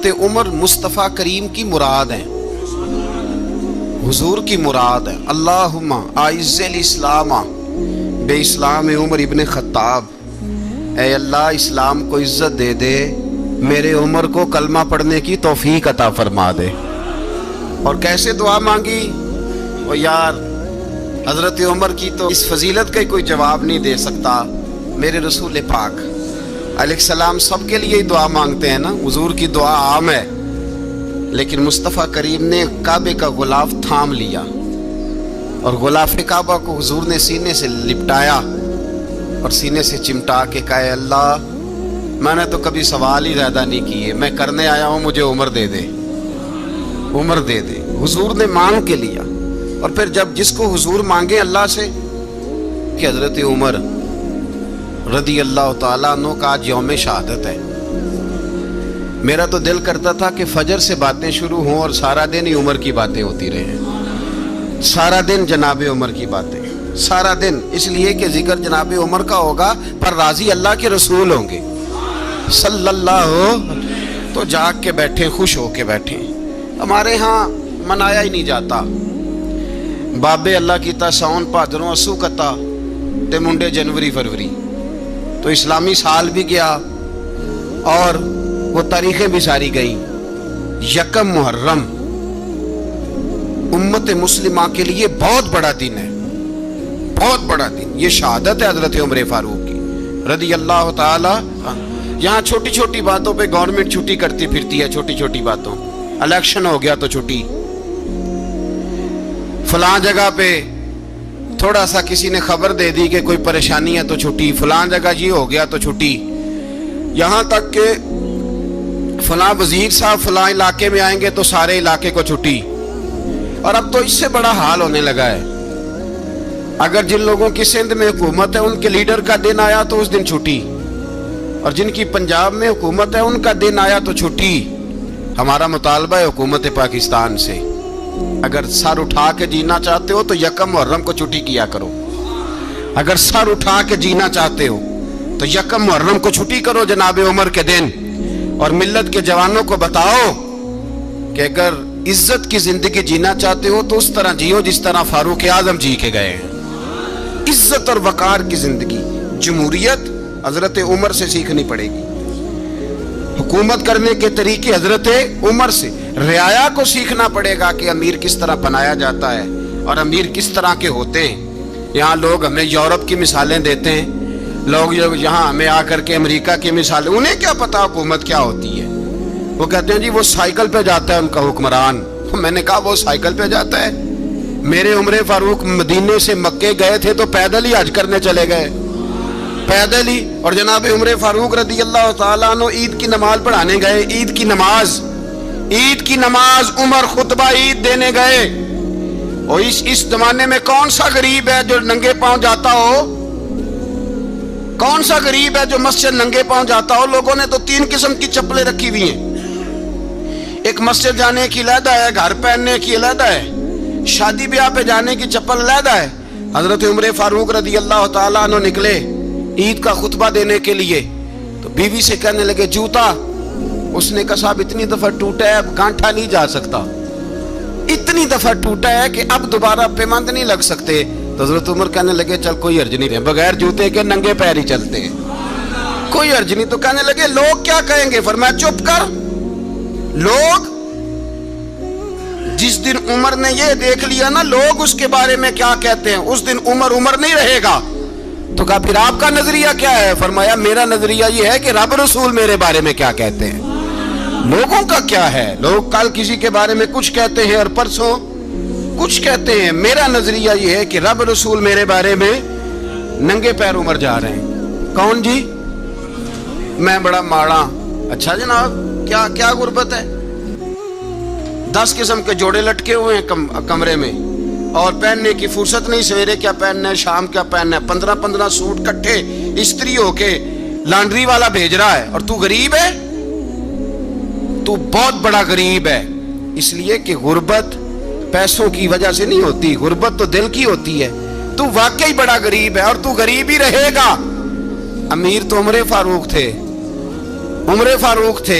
حضرت عمر مصطفیٰ کریم کی مراد ہیں، حضور کی مراد ہے۔ اللہم اعز الاسلام بے اسلام عمر ابن خطاب، اے اللہ اسلام کو عزت دے دے، میرے عمر کو کلمہ پڑھنے کی توفیق عطا فرما دے۔ اور کیسے دعا مانگی؟ وہ یار حضرت عمر کی تو اس فضیلت کا کوئی جواب نہیں دے سکتا، میرے رسول پاک علیہ السلام سب کے لیے ہی دعا مانگتے ہیں نا، حضور کی دعا عام ہے، لیکن مصطفیٰ کریم نے کعبے کا غلاف تھام لیا اور غلاف کعبہ کو حضور نے سینے سے لپٹایا اور سینے سے چمٹا کے کہا اے اللہ میں نے تو کبھی سوال ہی زیادہ نہیں کیے، میں کرنے آیا ہوں، مجھے عمر دے دے، عمر دے دے۔ حضور نے مانگ کے لیا۔ اور پھر جب جس کو حضور مانگے اللہ سے کہ حضرت عمر رضی اللہ تعالیٰ عنہ کا آج یوم شہادت ہے، میرا تو دل کرتا تھا کہ فجر سے باتیں شروع ہوں اور سارا دن ہی عمر کی باتیں ہوتی رہیں، سارا دن جناب عمر کی باتیں، سارا دن، اس لیے کہ ذکر جناب عمر کا ہوگا پر راضی اللہ کے رسول ہوں گے صلی اللہ، تو جاگ کے بیٹھیں، خوش ہو کے بیٹھیں۔ ہمارے ہاں منایا ہی نہیں جاتا، بابے اللہ کی تا ساؤن بھادروں اسو کتا تے منڈے جنوری فروری، تو اسلامی سال بھی گیا اور وہ تاریخیں بھی ساری گئیں۔ یکم محرم امت مسلمہ کے لیے بہت بڑا دن ہے، بہت بڑا دن، یہ شہادت ہے حضرت عمر فاروق کی رضی اللہ تعالی۔ یہاں چھوٹی چھوٹی باتوں پہ گورنمنٹ چھٹی کرتی پھرتی ہے، چھوٹی چھوٹی باتوں، الیکشن ہو گیا تو چھٹی، فلاں جگہ پہ تھوڑا سا کسی نے خبر دے دی کہ کوئی پریشانی ہے تو چھٹی، فلاں جگہ یہ ہو گیا تو چھٹی، یہاں تک کہ فلاں وزیر صاحب فلاں علاقے میں آئیں گے تو سارے علاقے کو چھٹی۔ اور اب تو اس سے بڑا حال ہونے لگا ہے، اگر جن لوگوں کی سندھ میں حکومت ہے ان کے لیڈر کا دن آیا تو اس دن چھٹی، اور جن کی پنجاب میں حکومت ہے ان کا دن آیا تو چھٹی۔ ہمارا مطالبہ ہے حکومت پاکستان سے، اگر سر اٹھا کے جینا چاہتے ہو تو یکم محرم کو چھٹی کیا کرو، اگر سر اٹھا کے جینا چاہتے ہو تو یکم محرم کو چھٹی کرو جناب عمر کے دن، اور ملت کے جوانوں کو بتاؤ کہ اگر عزت کی زندگی جینا چاہتے ہو تو اس طرح جیو جس طرح فاروق اعظم جی کے گئے ہیں، عزت اور وقار کی زندگی۔ جمہوریت حضرت عمر سے سیکھنی پڑے گی، حکومت کرنے کے طریقے حضرت عمر سے، رعایا کو سیکھنا پڑے گا کہ امیر کس طرح بنایا جاتا ہے اور امیر کس طرح کے ہوتے ہیں۔ یہاں لوگ ہمیں یورپ کی مثالیں دیتے ہیں، لوگ یہاں ہمیں آ کر کے امریکہ کی مثالیں، انہیں کیا پتا حکومت کیا ہوتی ہے، وہ کہتے ہیں جی وہ سائیکل پہ جاتا ہے ان کا حکمران۔ میں نے کہا وہ سائیکل پہ جاتا ہے؟ میرے عمر فاروق مدینے سے مکے گئے تھے تو پیدل ہی حج کرنے چلے گئے، پیدل ہی، اور جناب عمر فاروق رضی اللہ تعالیٰ عنہ عید کی نماز پڑھانے گئے، عید کی نماز عمر خطبہ عید دینے گئے۔ اور اس زمانے میں کون سا غریب ہے جو ننگے پاؤں جاتا ہو؟ کون سا غریب ہے جو مسجد ننگے پاؤں جاتا ہو؟ لوگوں نے تو 3 قسم کی چپلیں رکھی ہوئی ہیں، ایک مسجد جانے کی علیحدہ ہے، گھر پہننے کی علیحدہ ہے، شادی بیاہ پہ جانے کی چپل علیحدہ ہے۔ حضرت عمر فاروق رضی اللہ تعالیٰ عنہ نکلے عید کا خطبہ دینے کے لیے تو بیوی سے کہنے لگے جوتا، اس نے کہا صاحب اتنی دفعہ ٹوٹا ہے اب گانٹھا نہیں جا سکتا، اتنی دفعہ ٹوٹا ہے کہ اب دوبارہ پیمند نہیں لگ سکتے۔ تو حضرت عمر کہنے لگے چل کوئی حرج نہیں ہے، بغیر جوتے کے ننگے پیر ہی چلتے ہیں، کوئی حرج نہیں۔ تو کہنے لگے لوگ کیا کہیں گے؟ فرمایا چپ کر، لوگ جس دن عمر نے یہ دیکھ لیا نا لوگ اس کے بارے میں کیا کہتے ہیں، اس دن عمر نہیں رہے گا۔ تو کہا پھر آپ کا نظریہ کیا ہے؟ فرمایا میرا نظریہ یہ ہے کہ رب رسول میرے بارے میں کیا کہتے ہیں، لوگوں کا کیا ہے؟ لوگ کل کسی کے بارے میں کچھ کہتے ہیں اور پرسوں کچھ کہتے ہیں، میرا نظریہ یہ ہے کہ رب رسول میرے بارے میں ننگے پیر عمر جا رہے ہیں۔ کون جی؟ میں بڑا ماڑا۔ اچھا جناب کیا غربت ہے؟ 10 قسم کے جوڑے لٹکے ہوئے ہیں کمرے میں اور پہننے کی فرصت نہیں، سویرے کیا پہننا ہے شام کیا پہننا ہے، 15 سوٹ کٹھے استری ہو کے لانڈری والا بھیج رہا ہے، اور تو غریب ہے، تو بہت بڑا غریب ہے۔ اس لیے کہ غربت پیسوں کی وجہ سے نہیں ہوتی، غربت تو دل کی ہوتی ہے۔ تو واقعی بڑا غریب ہے اور تو غریب ہی رہے گا۔ امیر تو عمر فاروق تھے،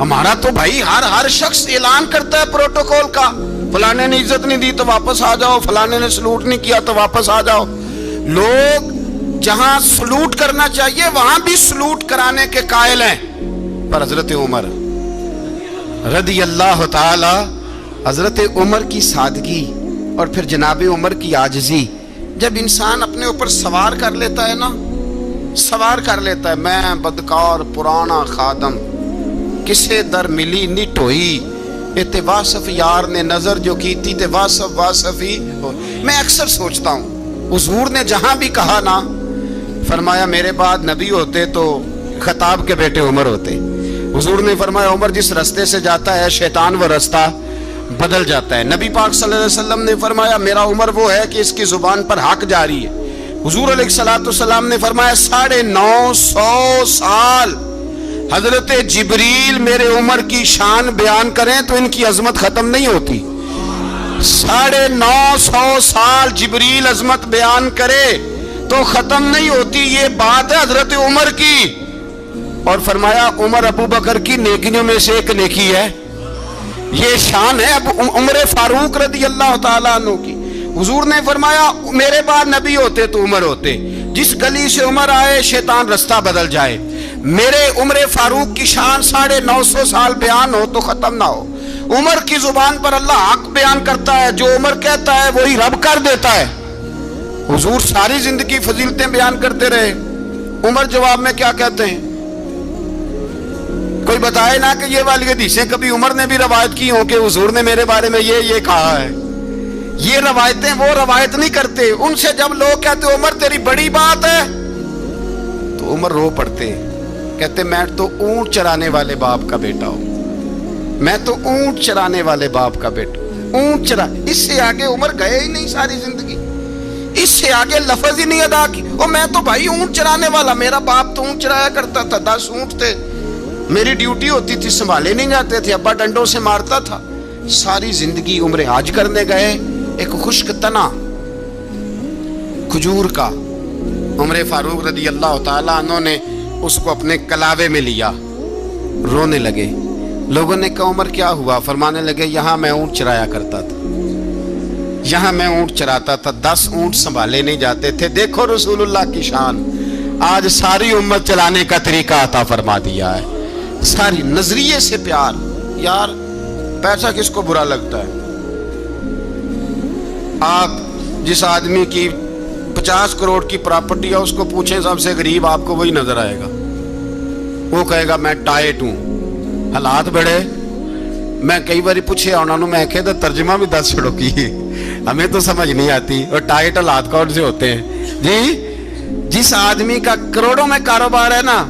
ہمارا تو بھائی ہر شخص اعلان کرتا ہے پروٹوکول کا، فلانے نے عزت نہیں دی تو واپس آ جاؤ، فلانے نے سلوٹ نہیں کیا تو واپس آ جاؤ۔ لوگ جہاں سلوٹ کرنا چاہیے وہاں بھی سلوٹ کرانے کے قائل ہیں، پر حضرت عمر رضی اللہ تعالی، حضرت عمر کی سادگی اور پھر جناب عمر کی عاجزی، جب انسان اپنے اوپر سوار کر لیتا ہے نا، سوار کر لیتا ہے، میں بدکار پرانا خادم، کسے در ملی نٹ ہوئی، اتے واصف یار نے نظر جو کی تھی تے واصف ہی ہو۔ میں اکثر سوچتا ہوں حضور نے جہاں بھی کہا نا، فرمایا میرے بعد نبی ہوتے تو خطاب کے بیٹے عمر ہوتے۔ حضور نے فرمایا عمر جس رستے سے جاتا ہے شیطان وہ رستہ بدل جاتا ہے۔ نبی پاک صلی اللہ علیہ وسلم نے فرمایا میرا عمر وہ ہے کہ اس کی زبان پر حق جاری ہے۔ حضور علیہ السلام نے فرمایا 950 سال حضرت جبریل میرے عمر کی شان بیان کریں تو ان کی عظمت ختم نہیں ہوتی۔ 950 سال جبریل عظمت بیان کرے تو ختم نہیں ہوتی۔ یہ بات ہے حضرت عمر کی، اور فرمایا عمر ابو بکر کی نیکیوں میں سے ایک نیکی ہے، یہ شان ہے اب عمر فاروق رضی اللہ تعالیٰ عنہ کی۔ حضور نے فرمایا میرے بعد نبی ہوتے تو عمر ہوتے، جس گلی سے عمر آئے شیطان رستہ بدل جائے۔ میرے عمر فاروق کی شان 950 سال بیان ہو تو ختم نہ ہو۔ عمر کی زبان پر اللہ حق بیان کرتا ہے، جو عمر کہتا ہے وہی رب کر دیتا ہے۔ حضور ساری زندگی فضیلتیں بیان کرتے رہے، عمر جواب میں کیا کہتے ہیں؟ کوئی بتائے نا کہ یہ والی حدیثیں کبھی عمر نے بھی روایت کی ہوں کہ حضور نے میرے بارے میں یہ کہا ہے۔ یہ روایتیں وہ روایت نہیں کرتے، ان سے جب لوگ کہتے عمر تیری بڑی بات ہے تو عمر رو پڑتے، کہتے میں تو اونٹ چرانے والے باپ کا بیٹا ہوں، میں تو اونٹ چرانے والے باپ کا بیٹا، اونٹ چرا۔ اس سے آگے عمر گئے ہی نہیں ساری زندگی، اس سے آگے لفظ ہی نہیں ادا کی۔ اور میں تو بھائی اونٹ چرانے والا، میرا باپ تو اونٹ چرایا کرتا تھا، 10 اونٹ تھے، میری ڈیوٹی ہوتی تھی، سنبھالے نہیں جاتے تھے، ابا ڈنڈوں سے مارتا تھا۔ ساری زندگی عمر حج کرنے گئے، ایک خشک تنا کھجور کا عمر فاروق رضی اللہ تعالیٰ عنہ نے اس کو اپنے کلاوے میں لیا، رونے لگے۔ لوگوں نے کہا عمر کیا ہوا؟ فرمانے لگے یہاں میں اونٹ چرایا کرتا تھا، یہاں میں اونٹ چراتا تھا، 10 اونٹ سنبھالے نہیں جاتے تھے۔ دیکھو رسول اللہ کی شان، آج ساری امت چلانے کا طریقہ عطا فرما دیا ہے، ساری نظریے سے پیار۔ یار پیسہ کس کو برا لگتا ہے؟ آپ جس آدمی کی 50 کروڑ کی پراپرٹی ہے اس کو پوچھیں سب سے غریب، آپ کو وہی نظر آئے گا، وہ کہے گا میں ٹائٹ ہوں۔ حالات بڑے، میں کئی باری پوچھے انہوں نے، میں کہتا ترجمہ بھی 10 چھڑوں کی، ہمیں تو سمجھ نہیں آتی، اور ٹائٹ حالات کون سے ہوتے ہیں جی؟ جس آدمی کا کروڑوں میں کاروبار ہے نا،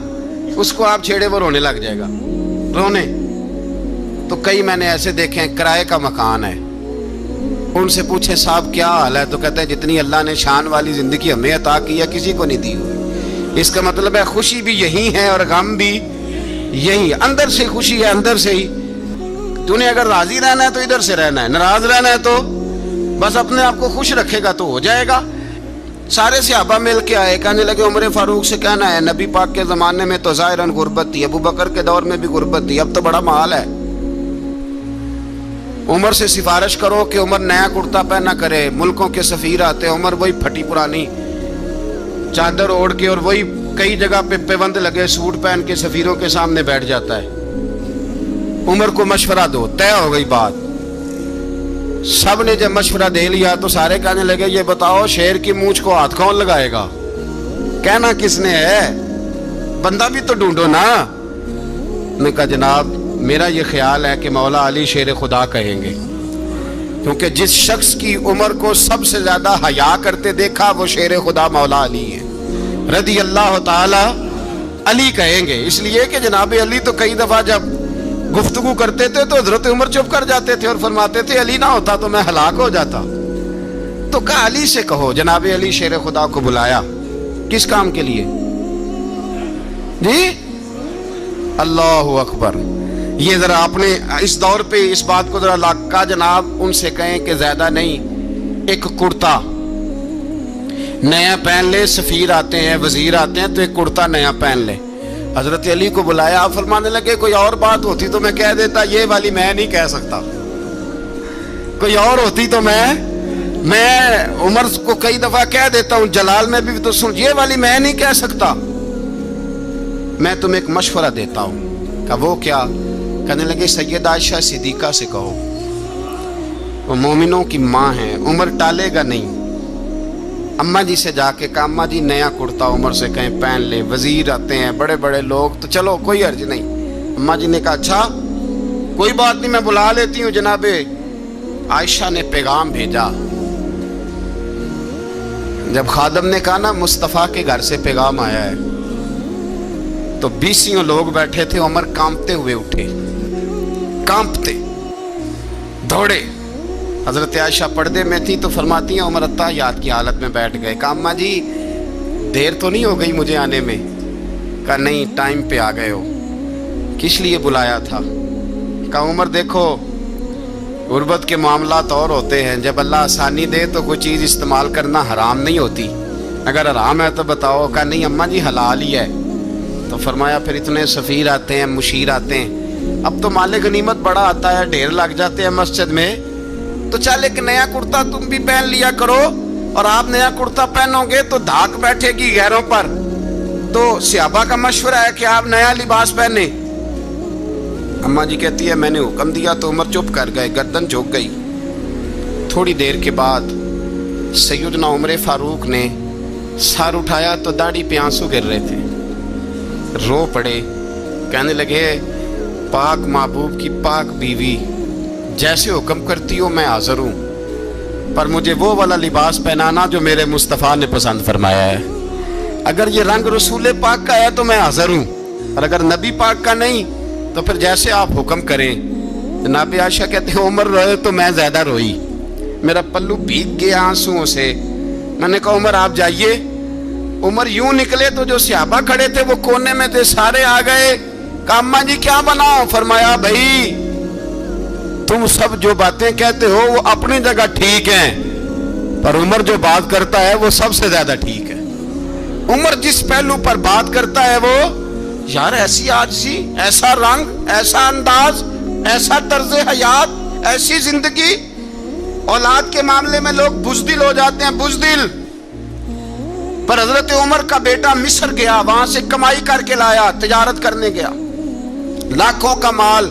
اس کو آپ چھیڑے وہ رونے لگ جائے گا، رونے۔ تو کئی میں نے ایسے دیکھے ہیں کرائے کا مکان ہے، ان سے پوچھے صاحب کیا حال ہے، تو کہتے ہیں جتنی اللہ نے شان والی زندگی ہمیں عطا کی ہے کسی کو نہیں دی ہوئی۔ اس کا مطلب ہے خوشی بھی یہی ہے اور غم بھی یہی، اندر سے خوشی ہے، اندر سے ہی۔ تو نے اگر راضی رہنا ہے تو ادھر سے رہنا ہے، ناراض رہنا ہے تو بس اپنے آپ کو خوش رکھے گا تو ہو جائے گا۔ سارے صحابہ مل کے آئے، کہنے لگے عمر فاروق سے کہنا ہے نبی پاک کے زمانے میں تو ظاہراً غربت تھی، ابو بکر کے دور میں بھی غربت تھی، اب تو بڑا محال ہے، عمر سے سفارش کرو کہ عمر نیا کرتا پہنا کرے۔ ملکوں کے سفیر آتے، عمر وہی پھٹی پرانی چادر اوڑھ کے اور وہی کئی جگہ پہ پیوند لگے سوٹ پہن کے سفیروں کے سامنے بیٹھ جاتا ہے۔ عمر کو مشورہ دو، طے ہو گئی بات۔ سب نے جب مشورہ دے لیا تو سارے کہنے لگے یہ بتاؤ شیر کی مونچھ کو ہاتھ کون لگائے گا؟ کہنا کس نے ہے؟ بندہ بھی تو ڈھونڈو نا۔ نے کہا جناب میرا یہ خیال ہے کہ مولا علی شیر خدا کہیں گے، کیونکہ جس شخص کی عمر کو سب سے زیادہ حیا کرتے دیکھا وہ شیر خدا مولا علی ہے رضی اللہ تعالی علی کہیں گے۔ اس لیے کہ جناب علی تو کئی دفعہ جب گفتگو کرتے تھے تو حضرت عمر چپ کر جاتے تھے اور فرماتے تھے علی نہ ہوتا تو میں ہلاک ہو جاتا۔ تو کہا علی سے کہو۔ جناب علی شیر خدا کو بلایا، کس کام کے لیے جی؟ اللہ اکبر۔ یہ ذرا اپنے اس دور پہ اس بات کو ذرا لاکا جناب ان سے کہیں کہ زیادہ نہیں، ایک کرتا نیا پہن لے، سفیر آتے ہیں وزیر آتے ہیں تو ایک کرتا نیا پہن لے، حضرت علی کو بلایا. آپ فرمانے لگے کوئی اور بات ہوتی تو میں کہہ دیتا, یہ والی میں نہیں کہہ سکتا. کوئی اور ہوتی تو میں عمر کو کئی دفعہ کہہ دیتا ہوں, جلال میں بھی تو سن, یہ والی میں نہیں کہہ سکتا. میں تمہیں ایک مشورہ دیتا ہوں. کہ وہ کیا؟ کہنے لگے سیدہ عائشہ صدیقہ سے کہو, وہ مومنوں کی ماں ہیں, عمر ٹالے گا نہیں. اماں جی سے جا کے کہا اماں جی نیا کرتا عمر سے کہیں پہن لیں, وزیر آتے ہیں بڑے بڑے لوگ, تو چلو کوئی حرج نہیں. اماں جی نے کہا اچھا کوئی بات نہیں, میں بلا لیتی ہوں. جناب عائشہ نے پیغام بھیجا. جب خادم نے کہا نا مصطفیٰ کے گھر سے پیغام آیا ہے, تو 20 لوگ بیٹھے تھے. عمر کانپتے ہوئے اٹھے, کانپتے دوڑے. حضرت عائشہ پردے میں تھی تو فرماتی ہیں عمر اتحیات کی حالت میں بیٹھ گئے. کہا اماں جی دیر تو نہیں ہو گئی مجھے آنے میں؟ کہا نہیں, ٹائم پہ آ گئے ہو. کس لیے بلایا تھا؟ کہا عمر دیکھو غربت کے معاملات اور ہوتے ہیں, جب اللہ آسانی دے تو کوئی چیز استعمال کرنا حرام نہیں ہوتی, اگر حرام ہے تو بتاؤ. کہا نہیں اماں جی حلال ہی ہے. تو فرمایا پھر اتنے سفیر آتے ہیں, مشیر آتے ہیں, اب تو مال غنیمت بڑا آتا ہے, ڈھیر لگ جاتے ہیں مسجد میں, تو چل ایک نیا کرتا تم بھی پہن لیا کرو. اور آپ نیا کرتا پہنو گے تو دھاک بیٹھے گی غیروں پر. تو صحابہ کا مشورہ ہے کہ آپ نیا لباس پہنے. اماں جی کہتی ہے میں نے حکم دیا تو عمر چپ کر گئے, گردن جھک گئی. تھوڑی دیر کے بعد سیدنا عمر فاروق نے سر اٹھایا تو داڑھی پہ آنسو گر رہے تھے, رو پڑے. کہنے لگے پاک محبوب کی پاک بیوی, جیسے حکم کرتی ہو میں حاضر ہوں, پر مجھے وہ والا لباس پہنانا جو میرے مصطفیٰ نے پسند فرمایا ہے. اگر یہ رنگ رسول پاک کا ہے تو میں حاضر ہوں, اور اگر نبی پاک کا نہیں تو پھر جیسے آپ حکم کریں. جناب عائشہ کہتے ہیں عمر روئے تو میں زیادہ روئی, میرا پلو بھیگ گیا آنسوؤں سے. میں نے کہا عمر آپ جائیے. عمر یوں نکلے تو جو صحابہ کھڑے تھے وہ کونے میں تھے, سارے آ گئے. کہا اماں جی کیا بناؤ؟ فرمایا بھائی تم سب جو باتیں کہتے ہو وہ اپنی جگہ ٹھیک ہیں, پر عمر جو بات کرتا ہے وہ سب سے زیادہ ٹھیک ہے. عمر جس پہلو پر بات کرتا ہے وہ, یار ایسی عاجزی, ایسا رنگ, ایسا انداز, ایسا طرز حیات, ایسی زندگی. اولاد کے معاملے میں لوگ بزدل ہو جاتے ہیں, بزدل. پر حضرت عمر کا بیٹا مصر گیا, وہاں سے کمائی کر کے لایا, تجارت کرنے گیا, لاکھوں کا مال.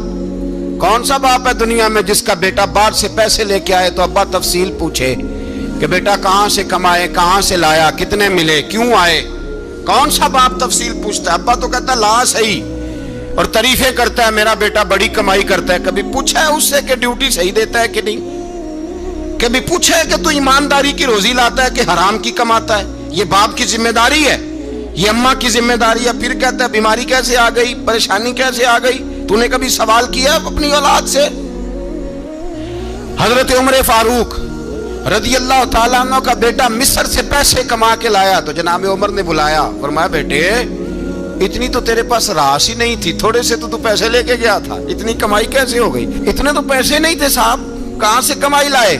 کون سا باپ ہے دنیا میں جس کا بیٹا باہر سے پیسے لے کے آئے تو ابا تفصیل پوچھے کہ بیٹا کہاں سے کمائے, کہاں سے لایا, کتنے ملے, کیوں آئے؟ کون سا باپ تفصیل پوچھتا ہے؟ ابا تو کہتا ہے لا صحیح, اور تعریفیں کرتا ہے میرا بیٹا بڑی کمائی کرتا ہے. کبھی پوچھا ہے اس سے کہ ڈیوٹی صحیح دیتا ہے کہ نہیں؟ کبھی پوچھا ہے کہ تو ایمانداری کی روزی لاتا ہے کہ حرام کی کماتا ہے؟ یہ باپ کی ذمہ داری ہے, یہ اماں کی ذمہ داری ہے. پھر کہتا ہے بیماری کیسے آ گئی, پریشانی کیسے آ گئی؟ تو نے کبھی سوال کیا اپنی اولاد سے؟ حضرت عمر فاروق رضی اللہ تعالیٰ عنہ کا بیٹا مصر سے پیسے کما کے لایا تو جناب عمر نے بلایا, فرمایا بیٹے اتنی تو تیرے پاس راس ہی نہیں تھی, تھوڑے سے تو پیسے لے کے گیا تھا, اتنی کمائی کیسے ہو گئی؟ اتنے تو پیسے نہیں تھے صاحب, کہاں سے کمائی لائے؟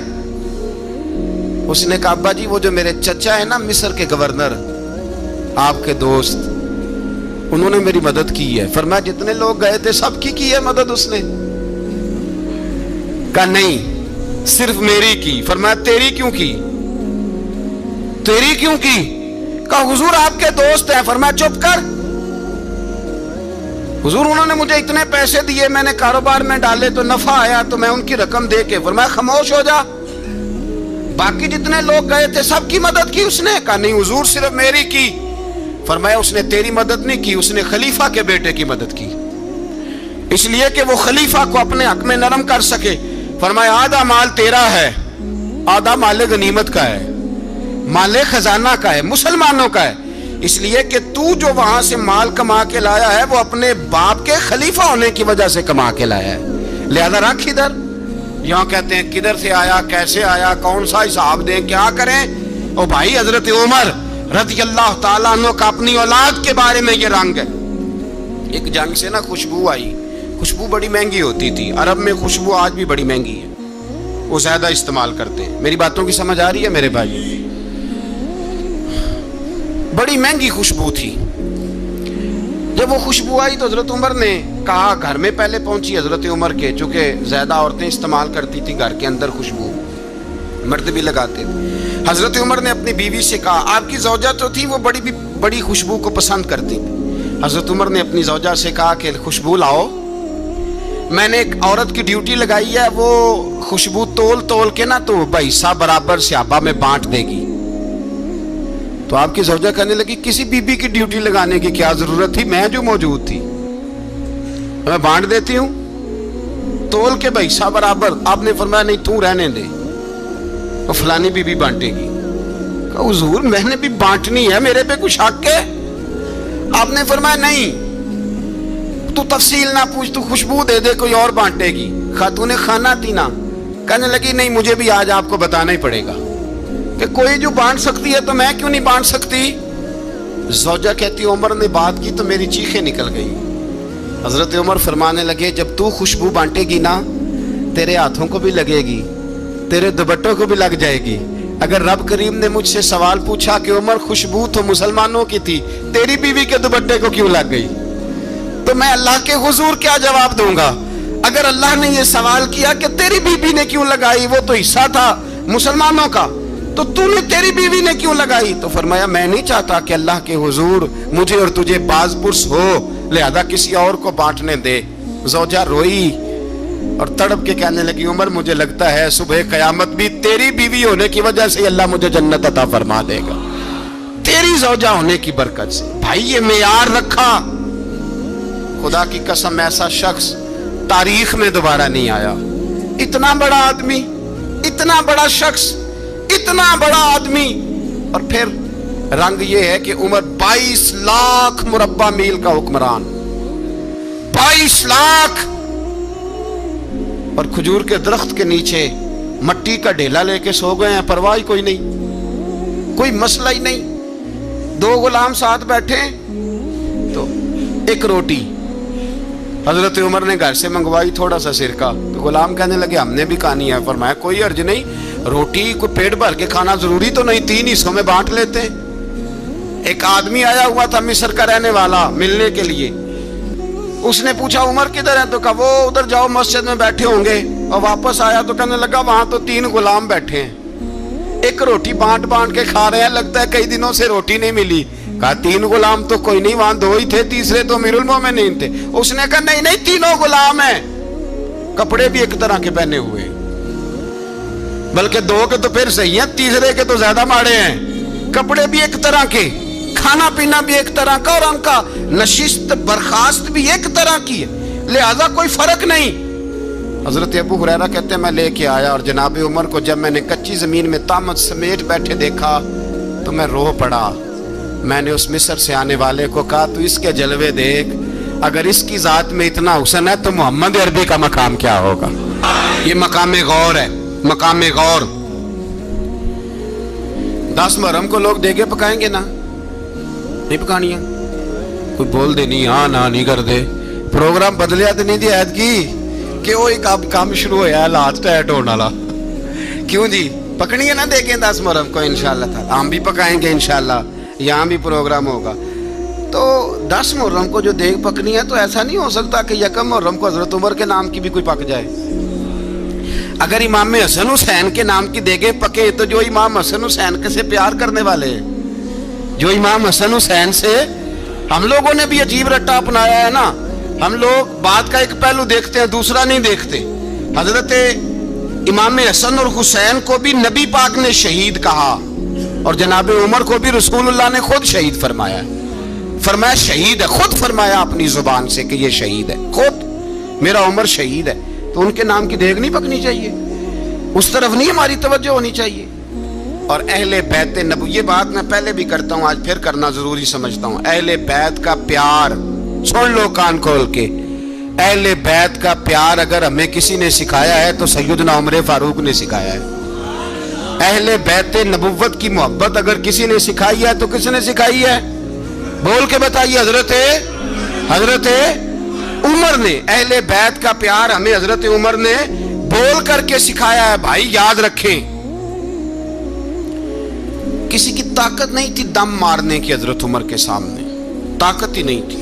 اس نے کہا ابا جی وہ جو میرے چچا ہے نا مصر کے گورنر, آپ کے دوست, انہوں نے میری مدد کی ہے. فرمایا جتنے لوگ گئے تھے سب کی ہے مدد اس نے؟ کہا نہیں صرف میری کی. فرمایا تیری کیوں کی؟ تیری کیوں کی؟ کہا حضور آپ کے دوست ہیں. فرمایا چپ کر, حضور انہوں نے مجھے اتنے پیسے دیے, میں نے کاروبار میں ڈالے تو نفع آیا تو میں ان کی رقم دے کے. فرمایا خاموش ہو جا, باقی جتنے لوگ گئے تھے سب کی مدد کی اس نے؟ کہا نہیں حضور صرف میری کی. فرمایا اس نے تیری مدد نہیں کی, اس نے خلیفہ کے بیٹے کی مدد کی, اس لیے کہ وہ خلیفہ کو اپنے حق میں نرم کر سکے. فرمایا آدھا مال تیرا ہے, آدھا مال غنیمت کا ہے, مال خزانہ کا ہے, مسلمانوں کا ہے, اس لیے کہ تو جو وہاں سے مال کما کے لایا ہے وہ اپنے باپ کے خلیفہ ہونے کی وجہ سے کما کے لایا ہے, لہذا رکھ ادھر. یہاں کہتے ہیں کدھر سے آیا, کیسے آیا, کون سا حساب دیں, کیا کریں؟ او بھائی حضرت عمر رضی اللہ تعالیٰ عنہ کا اپنی اولاد کے بارے میں یہ رنگ ہے. ایک جنگ سے نا خوشبو آئی, خوشبو بڑی مہنگی ہوتی تھی, عرب میں خوشبو آج بھی بڑی مہنگی ہے, وہ زیادہ استعمال کرتے ہیں. میری باتوں کی سمجھ آ رہی ہے میرے بھائی؟ بڑی مہنگی خوشبو تھی. جب وہ خوشبو آئی تو حضرت عمر نے کہا, گھر میں پہلے پہنچی حضرت عمر کے, چونکہ زیادہ عورتیں استعمال کرتی تھیں گھر کے اندر خوشبو, مرد بھی لگاتے تھے. حضرت عمر نے اپنی بیوی سے کہا, آپ کی زوجہ تو تھی وہ بڑی خوشبو کو پسند کرتی تھی. حضرت عمر نے اپنی زوجہ سے کہا کہ خوشبو لاؤ, میں نے ایک عورت کی ڈیوٹی لگائی ہے, وہ خوشبو تول کے نا تو حصہ برابر صحابہ میں بانٹ دے گی. تو آپ کی زوجہ کہنے لگی, کسی بی بی کی ڈیوٹی لگانے کی کیا ضرورت تھی, میں جو موجود تھی میں بانٹ دیتی ہوں تول کے حصہ برابر. آپ نے فرمایا نہیں تو رہنے دے, اور فلانی بی بی بانٹے گی. کہا حضور میں نے بھی بانٹنی ہے, میرے پہ کچھ حق ہے؟ آپ نے فرمایا نہیں, تو تفصیل نہ پوچھ, تو خوشبو دے دے, کوئی اور بانٹے گی. خاتون خانہ تھی نا, کہنے لگی نہیں مجھے بھی آج آپ کو بتانا ہی پڑے گا کہ کوئی جو بانٹ سکتی ہے تو میں کیوں نہیں بانٹ سکتی. زوجہ کہتی عمر نے بات کی تو میری چیخیں نکل گئی. حضرت عمر فرمانے لگے, جب تو خوشبو بانٹے گی نا تیرے ہاتھوں کو بھی لگے گی, تیرے دوپٹوں کو بھی لگ جائے گی. اگر رب کریم نے مجھ سے سوال پوچھا کہ عمر خوشبو تو مسلمانوں کی تھی, تیری بیوی کے دوپٹے کو کیوں لگ گئی, تو میں اللہ کے حضور کیا جواب دوں گا؟ اگر اللہ نے یہ سوال کیا کہ تیری بیوی نے کیوں لگائی, وہ تو حصہ تھا مسلمانوں کا, تو نے تیری بیوی نے کیوں لگائی؟ تو فرمایا میں نہیں چاہتا کہ اللہ کے حضور مجھے اور تجھے باز پرس ہو, لہذا کسی اور کو بانٹنے دے. زوجہ روئی اور تڑپ کے کہنے لگی, عمر مجھے لگتا ہے صبح قیامت بھی تیری بیوی ہونے کی وجہ سے اللہ مجھے جنت عطا فرما دے گا, تیری زوجہ ہونے کی برکت سے. بھائی یہ معیار رکھا, خدا کی قسم ایسا شخص تاریخ میں دوبارہ نہیں آیا. اتنا بڑا آدمی, اتنا بڑا شخص, اتنا بڑا آدمی, اور پھر رنگ یہ ہے کہ عمر 22 لاکھ مربع میل کا حکمران, 22 لاکھ, اور کھجور کے درخت کے نیچے مٹی کا ڈھیلا لے کے سو گئے ہیں, پرواہ کوئی نہیں, کوئی مسئلہ ہی نہیں. 2 غلام ساتھ بیٹھے تو ایک روٹی حضرت عمر نے گھر سے منگوائی, تھوڑا سا سرکہ, تو غلام کہنے لگے ہم نے بھی کھانی ہے. فرمایا کوئی حرج نہیں, روٹی کو پیٹ بھر کے کھانا ضروری تو نہیں, 3 حصوں میں بانٹ لیتے. ایک آدمی آیا ہوا تھا مصر کا رہنے والا ملنے کے لیے, اس نے پوچھا عمر کدھر ہے, تو کہا وہ ادھر جاؤ مسجد میں بیٹھے ہوں گے. اور واپس آیا تو کہنے لگا وہاں تو 3 غلام بیٹھے ہیں, ایک روٹی بانٹ کے کھا رہے ہیں, لگتا ہے کئی دنوں سے روٹی نہیں ملی. کہا 3 غلام تو کوئی نہیں, وہاں 2 ہی تھے, تیسرے تو امیر المومنین تھے. اس نے کہا نہیں 3 غلام ہیں, کپڑے بھی ایک طرح کے پہنے ہوئے, بلکہ 2 کے تو پھر صحیح ہیں, تیسرے کے تو زیادہ ماڑے ہیں. کپڑے بھی ایک طرح کے, کھانا پینا بھی ایک طرح کا, اور ان کا نشست برخاست بھی ایک طرح کی ہے, لہذا کوئی فرق نہیں. حضرت ابو ہریرہ کہتے ہیں میں لے کے آیا, اور جناب عمر کو جب میں نے کچی زمین میں تامت سمیٹ بیٹھے دیکھا تو میں رو پڑا. میں نے اس مصر سے آنے والے کو کہا تو اس کے جلوے دیکھ, اگر اس کی ذات میں اتنا حسن ہے تو محمد عربی کا مقام کیا ہوگا. یہ مقام غور ہے, مقام غور. 10 محرم کو لوگ دیگے پکائیں گے نا, نہیں پکانی ہے, کوئی بول دے نہیں, ہاں نہ نہیں کر دے. پروگرام بدلیا تو نہیں دی عید کی کہ وہ ایک کام شروع ہوا ہے لاسٹ ایٹ ہونے والا, کیوں جی پکنی ہے نا دیکھیں 10 محرم کو انشاءاللہ تعالی, ہم بھی پکائیں گے انشاءاللہ, یہاں بھی پروگرام ہوگا. تو 10 محرم کو جو دیگ پکنی ہے تو ایسا نہیں ہو سکتا کہ 1 محرم کو حضرت عمر کے نام کی بھی کوئی پک جائے. اگر امام حسن حسین کے نام کی دیگیں پکے تو جو امام حسن حسین سے پیار کرنے والے ہیں, جو امام حسن حسین سے, ہم لوگوں نے بھی عجیب رٹا اپنایا ہے نا, ہم لوگ بات کا ایک پہلو دیکھتے ہیں دوسرا نہیں دیکھتے. حضرت امام حسن اور حسین کو بھی نبی پاک نے شہید کہا, اور جناب عمر کو بھی رسول اللہ نے خود شہید فرمایا. فرمایا شہید ہے, خود فرمایا اپنی زبان سے کہ یہ شہید ہے, خود میرا عمر شہید ہے. تو ان کے نام کی دیگ نہیں پکنی چاہیے, اس طرف نہیں ہماری توجہ ہونی چاہیے. اور اہل بیت نبو, یہ بات میں پہلے بھی کرتا ہوں, آج پھر کرنا ضروری سمجھتا ہوں. اہل بیت کا پیار سن لو کان کھول کے, اہل بیت کا پیار اگر ہمیں کسی نے سکھایا ہے تو سیدنا عمر فاروق نے سکھایا ہے. اہل بیت نبوت کی محبت اگر کسی نے سکھائی ہے تو کس نے سکھائی ہے؟ بول کے بتائیے. حضرت عمر نے. اہل بیت کا پیار ہمیں حضرت عمر نے بول کر کے سکھایا ہے. بھائی یاد رکھیں, کسی کی طاقت نہیں تھی دم مارنے کی حضرت عمر کے سامنے, طاقت ہی نہیں تھی.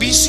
20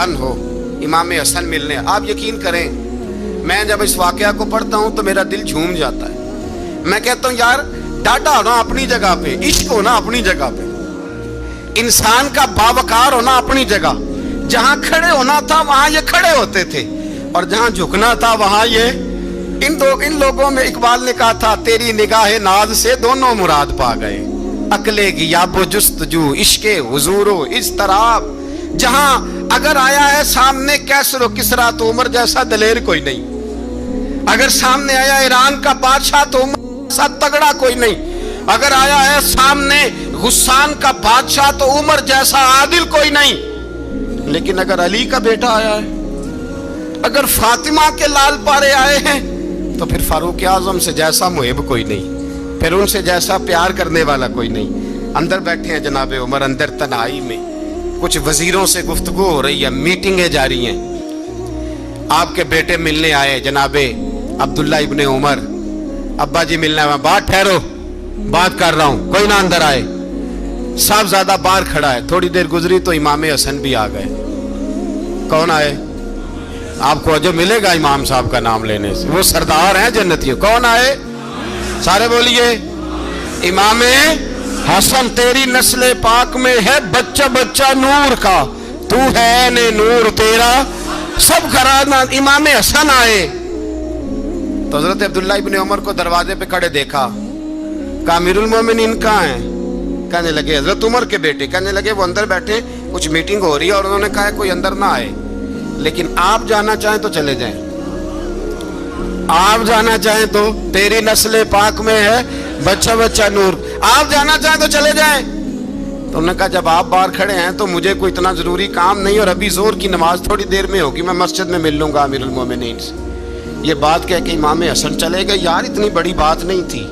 عنہ امام حسن ملنے. آپ یقین کریں میں جب اس واقعہ کو پڑھتا ہوں تو میرا دل جھوم جاتا ہے. میں کہتا ہوں یار ڈاٹا ہونا اپنی جگہ پہ, عشق ہونا اپنی جگہ پہ, انسان کا باوقار ہونا اپنی جگہ. جہاں کھڑے ہونا تھا وہاں یہ کھڑے ہوتے تھے, اور جہاں جھکنا تھا وہاں یہ ان لوگوں میں اقبال نے کہا تھا تیری نگاہ ناز سے دونوں مراد پا گئے. عقلِ غیاب و جستجو, عشق حضور و اضطراب. جہاں اگر آیا ہے سامنے کیسر و کسرا تو عمر جیسا دلیر کوئی نہیں. اگر سامنے آیا ایران کا بادشاہ تو عمر جیسا تگڑا کوئی نہیں. اگر آیا ہے سامنے غسان کا بادشاہ تو عمر جیسا عادل کوئی نہیں. لیکن اگر علی کا بیٹا آیا ہے, اگر فاطمہ کے لال پارے آئے ہیں, تو پھر فاروق اعظم سے جیسا محب کوئی نہیں, پھر ان سے جیسا پیار کرنے والا کوئی نہیں. اندر بیٹھے ہیں جناب عمر, اندر تنہائی میں کچھ وزیروں سے گفتگو ہو رہی ہے, میٹنگیں جاری ہیں. آپ کے بیٹے ملنے آئے جناب عبداللہ ابن عمر. ابا جی ملنا ہے. بات ٹھہرو, بات کر رہا ہوں, کوئی نہ اندر آئے. صاحبزادہ باہر کھڑا ہے. تھوڑی دیر گزری تو امام حسن بھی آ گئے. کون آئے؟ آپ کو جو ملے گا امام صاحب کا نام لینے سے, وہ سردار ہیں جنتیوں. کون آئے؟ سارے بولیے. امام حسن تیری نسل پاک میں ہے بچہ بچہ نور کا, تو ہے نے نور تیرا سب گھرانہ. امام حسن آئے تو حضرت عبداللہ ابن عمر کو دروازے پہ کھڑے دیکھا. کہا امیر المومنین کہاں ہیں؟ کہنے لگے حضرت عمر کے بیٹے. کہنے لگے وہ اندر بیٹھے, کچھ میٹنگ ہو رہی ہے, اور انہوں نے کہا کوئی اندر نہ آئے, لیکن آپ جانا چاہیں تو چلے جائیں. آپ جانا چاہیں تو, تیری نسل پاک میں ہے بچہ بچہ نور, آپ جانا چاہیں تو چلے جائیں. تو انہوں نے کہا جب آپ باہر کھڑے ہیں تو مجھے کوئی اتنا ضروری کام نہیں, اور ابھی زور کی نماز تھوڑی دیر میں ہوگی, میں مسجد میں مل لوں گا امیر المومنین سے. یہ بات کہہ کے امام حسن چلے گئے. یار اتنی بڑی بات نہیں تھی,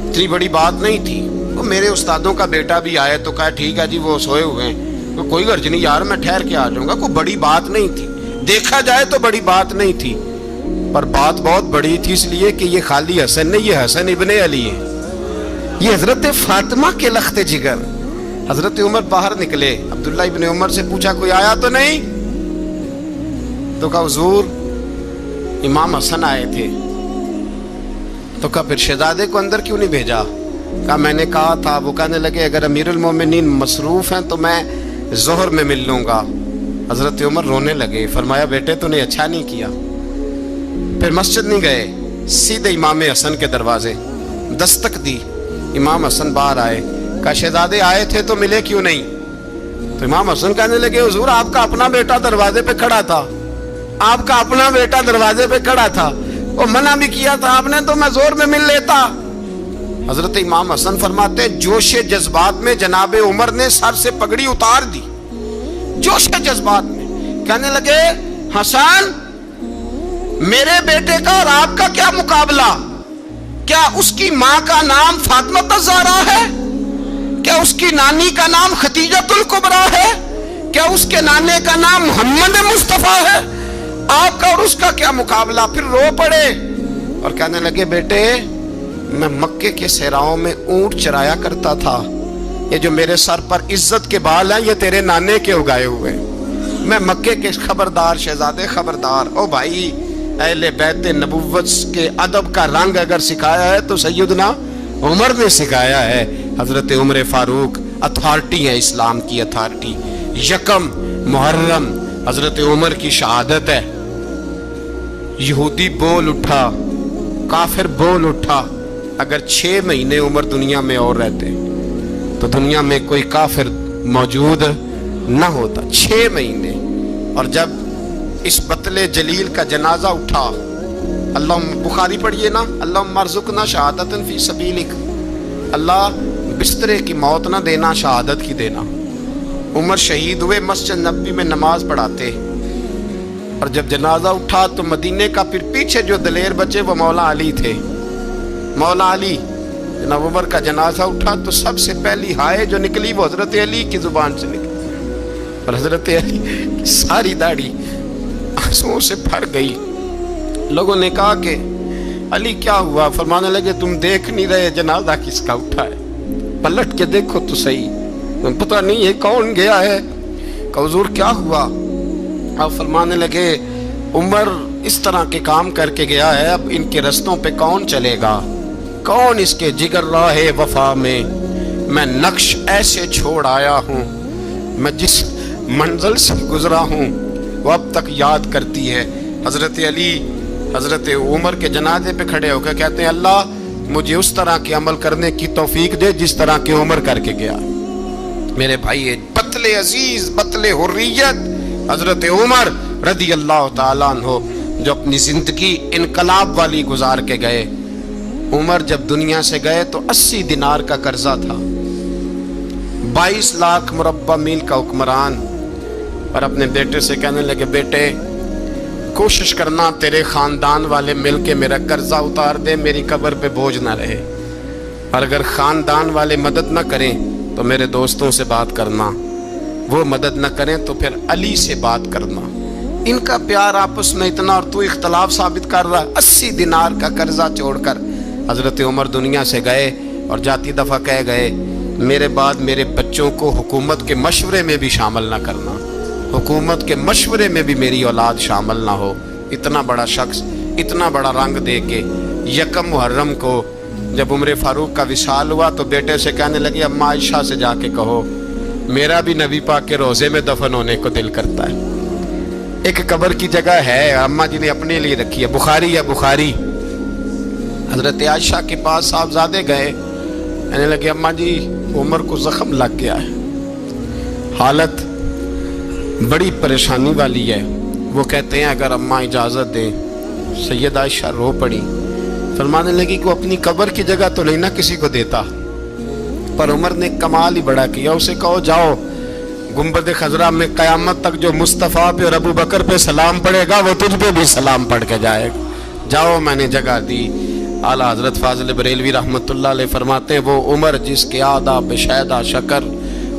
اتنی بڑی بات نہیں تھی. وہ میرے استادوں کا بیٹا بھی آئے تو کہا ٹھیک ہے جی وہ سوئے ہوئے ہیں, کوئی غرض نہیں یار میں ٹھہر کے آ جاؤں گا. کوئی بڑی بات نہیں تھی, دیکھا جائے تو بڑی بات نہیں تھی, پر بات بہت بڑی تھی اس لیے کہ یہ خالی حسن نہیں, یہ حسن ابن علی ہے, یہ حضرت فاطمہ کے لخت جگر. حضرت عمر باہر نکلے. عبداللہ ابن عمر سے پوچھا کوئی آیا تو نہیں؟ تو کہا حضور امام حسن آئے تھے. تو کہا پھر شہزادے کو اندر کیوں نہیں بھیجا؟ کہا میں نے کہا تھا. وہ کہنے لگے اگر امیر المومنین مصروف ہیں تو میں ظہر میں مل لوں گا. حضرت عمر رونے لگے. فرمایا بیٹے تو نے اچھا نہیں کیا. پھر مسجد نہیں گئے, سیدھے امام حسن کے دروازے دستک دی. امام حسن باہر آئے. کہا شہزادے آئے تھے تو ملے کیوں نہیں؟ تو امام حسن کہنے لگے حضور آپ کا اپنا بیٹا دروازے پہ کھڑا تھا, آپ کا اپنا بیٹا دروازے پہ کھڑا تھا, وہ منع بھی کیا تھا آپ نے تو میں زور میں مل لیتا. حضرت امام حسن فرماتے جوش جذبات میں جناب عمر نے سر سے پگڑی اتار دی, جوش جذبات میں. کہنے لگے حسن میرے بیٹے کا اور آپ کا کیا مقابلہ؟ کیا اس کی ماں کا نام فاطمہ الزہرا ہے؟ کیا اس کی نانی کا نام خدیجۃ الکبریٰ ہے؟ کیا اس کے نانے کا نام محمد مصطفیٰ ہے؟ آپ کا اور اس کا کیا مقابلہ؟ پھر رو پڑے اور کہنے لگے بیٹے میں مکے کے صحراؤں میں اونٹ چرایا کرتا تھا, یہ جو میرے سر پر عزت کے بال ہیں یہ تیرے نانے کے اگائے ہوئے. میں مکے کے خبردار شہزادے خبردار. او بھائی اہل بیت نبوت کے ادب کا رنگ اگر سکھایا ہے تو سیدنا عمر نے سکھایا ہے. حضرت عمر فاروق اتھارٹی ہے, اسلام کی اتھارٹی. یکم محرم حضرت عمر کی شہادت ہے. یہودی بول اٹھا, کافر بول اٹھا. اگر 6 مہینے عمر دنیا میں اور رہتے تو دنیا میں کوئی کافر موجود نہ ہوتا. 6 مہینے. اور جب اس بطل جلیل کا جنازہ اٹھا, اللہ بخاری پڑھیے نا, اللہم ارزقنا شہادت فی سبیلک, اللہ بسترے کی موت نہ دینا, شہادت کی دینا. عمر شہید ہوئے, مسجد نبوی میں نماز پڑھاتے, اور جب جنازہ اٹھا تو مدینے کا پھر پیچھے جو دلیر بچے وہ مولا علی تھے. مولا علی جناب عمر کا جنازہ اٹھا تو سب سے پہلی ہائے جو نکلی وہ حضرت علی کی زبان سے نکلی, اور حضرت علی کی ساری داڑھی آنسوؤں سے بھر گئی. لوگوں نے کہا کہ علی کیا ہوا؟ فرمانے لگے تم دیکھ نہیں رہے جنازہ کس کا اٹھا ہے, پلٹ کے دیکھو تو صحیح. پتہ نہیں یہ کون گیا ہے. کہ حضور کیا ہوا؟ آپ فرمانے لگے عمر اس طرح کے کام کر کے گیا ہے، اب ان کے رستوں پہ کون چلے گا؟ کون اس کے جگر راہ وفا میں نقش ایسے چھوڑ آیا ہوں، میں جس منزل سے گزرا ہوں وہ اب تک یاد کرتی ہے. حضرت علی حضرت عمر کے جنازے پہ کھڑے ہو کے کہتے ہیں اللہ مجھے اس طرح کے عمل کرنے کی توفیق دے جس طرح کے عمر کر کے گیا. میرے بھائی بطل عزیز بطل حریت حضرت عمر رضی اللہ تعالیٰ عنہ جو اپنی زندگی انقلاب والی گزار کے گئے. عمر جب دنیا سے گئے تو 80 دینار کا قرضہ تھا، 22 لاکھ مربع میل کا حکمران. اور اپنے بیٹے سے کہنے لگے بیٹے کوشش کرنا تیرے خاندان والے مل کے میرا قرضہ اتار دے، میری قبر پہ بوجھ نہ رہے. اور اگر خاندان والے مدد نہ کریں تو میرے دوستوں سے بات کرنا، وہ مدد نہ کریں تو پھر علی سے بات کرنا. ان کا پیار آپس میں اتنا اور تو اختلاف ثابت کر رہا. 80 دینار کا قرضہ چھوڑ کر حضرت عمر دنیا سے گئے اور جاتی دفعہ کہہ گئے میرے بعد میرے بچوں کو حکومت کے مشورے میں بھی شامل نہ کرنا، حکومت کے مشورے میں بھی میری اولاد شامل نہ ہو. اتنا بڑا شخص اتنا بڑا رنگ دے کے یکم محرم کو جب عمر فاروق کا وصال ہوا تو بیٹے سے کہنے لگے اماں عائشہ سے جا کے کہو میرا بھی نبی پاک کے روضے میں دفن ہونے کو دل کرتا ہے. ایک قبر کی جگہ ہے اماں جی نے اپنے لیے رکھی ہے، بخاری یا بخاری. حضرت عائشہ کے پاس صاحبزادے گئے، کہنے لگے اماں جی عمر کو زخم لگ گیا ہے، حالت بڑی پریشانی والی ہے. وہ کہتے ہیں اگر اماں اجازت دیں. سید عائشہ رو پڑی، فرمانے لگی کہ اپنی قبر کی جگہ تو نہیں نہ کسی کو دیتا. پر عمر نے کمال ہی بڑا کیا، اسے کہو جاؤ گنبد خضرا میں قیامت تک جو مصطفیٰ پہ اور ابو بکر پہ سلام پڑے گا وہ تجھ پہ بھی سلام پڑھ کے جائے گا. جاؤ میں نے جگہ دی. اعلیٰ حضرت فاضل بریلوی رحمۃ اللہ علیہ فرماتے ہیں وہ عمر جس کے آداب شیدہ شکر،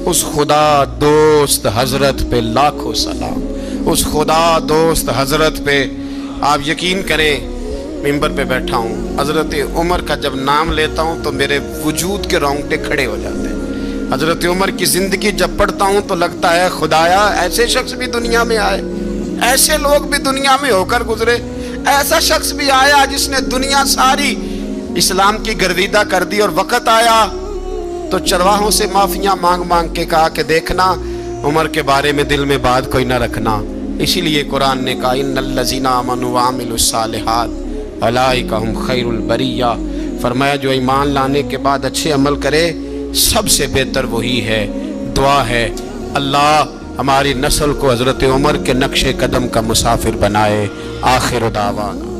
اس خدا دوست حضرت پہ لاکھوں سلام. اس خدا دوست حضرت پہ آپ یقین کریں ممبر پہ بیٹھا ہوں حضرت عمر کا جب نام لیتا ہوں تو میرے وجود کے رونگٹے کھڑے ہو جاتے ہیں. حضرت عمر کی زندگی جب پڑھتا ہوں تو لگتا ہے خدایا ایسے شخص بھی دنیا میں آئے، ایسے لوگ بھی دنیا میں ہو کر گزرے، ایسا شخص بھی آیا جس نے دنیا ساری اسلام کی گرویدہ کر دی. اور وقت آیا تو چرواہوں سے معافیاں مانگ مانگ کے کہا کہ دیکھنا عمر کے بارے میں دل میں بات کوئی نہ رکھنا. اسی لیے قرآن نے کہا ان الذین آمنوا وعملوا الصالحات اولئک ھم خیر البریہ. فرمایا جو ایمان لانے کے بعد اچھے عمل کرے سب سے بہتر وہی ہے. دعا ہے اللہ ہماری نسل کو حضرت عمر کے نقش قدم کا مسافر بنائے. آخر دعوانا